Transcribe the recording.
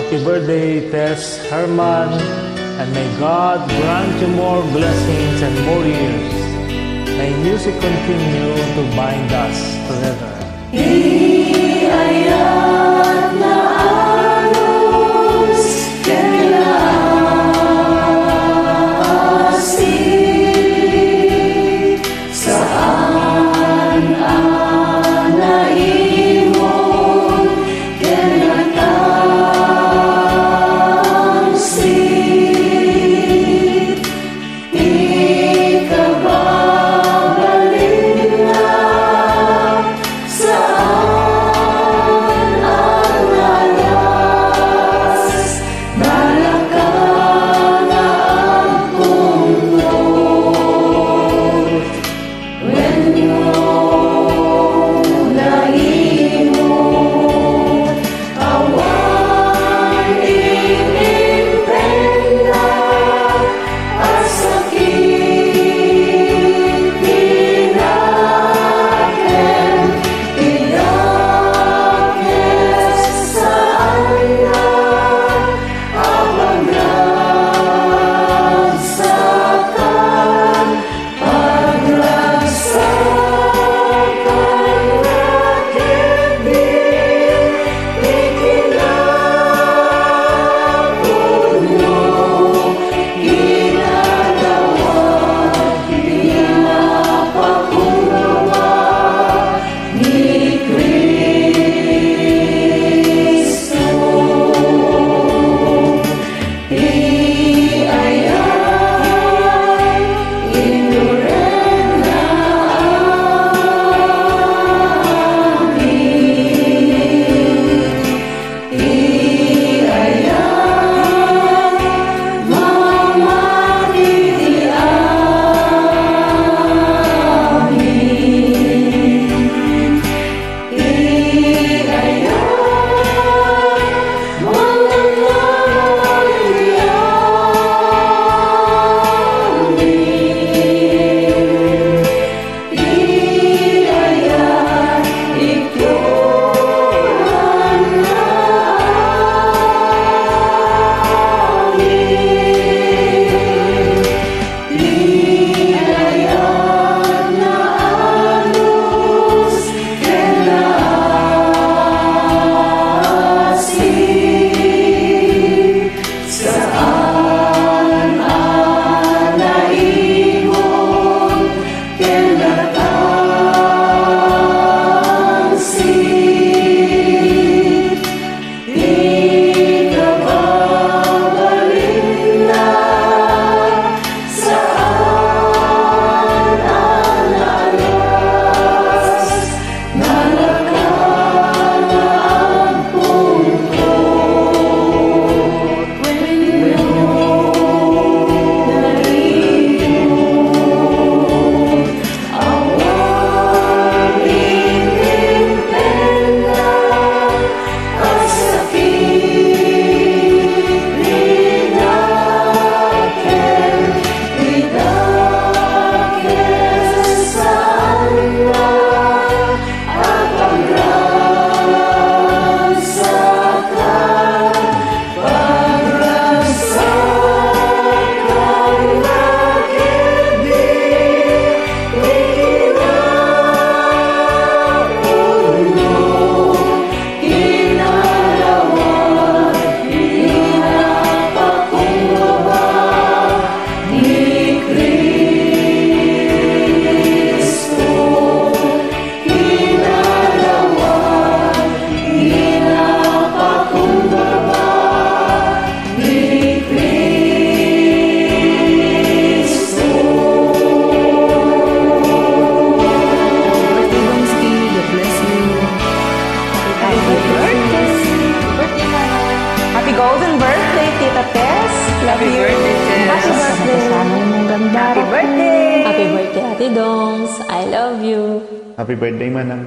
Happy birthday, Tess Herman, and may God grant you more blessings and more years. May music continue to bind us together. AYAT na aros kailaasig saan anaimon kinatangsit ikababalin na saan ang alas balakang ang tungkol when yung naimon awan inimpenda at sakit pinaken idakes saan na pagragsakan nakibig ikinabot mo ginagawad pinapakumbaba ni Kristo. Iayay inuren na amin. Iayay mamati amin. Iayay mananali amin. Iayay ikuran na amin. Iayay na anos kailaasig saan anaimon kinatangsit ikababalin na saan ang alas balakang ang tungkol when yung naimon awan inimpenda at sakit pinaken idakes saan na ang pagragsakan nakibig ikinabot mo kinalawad pinapakumbaba ni Kristo. Kinalawad pinapakumbaba ni Kristo. Domski, God bless you. Happy birthday. Happy golden birthday, Tita Tess. Love Happy you. birthday, Tess. Happy birthday. Sana mong ganda. Happy birthday. Happy birthday, Ate Dongs. I love you. Happy birthday, Manang.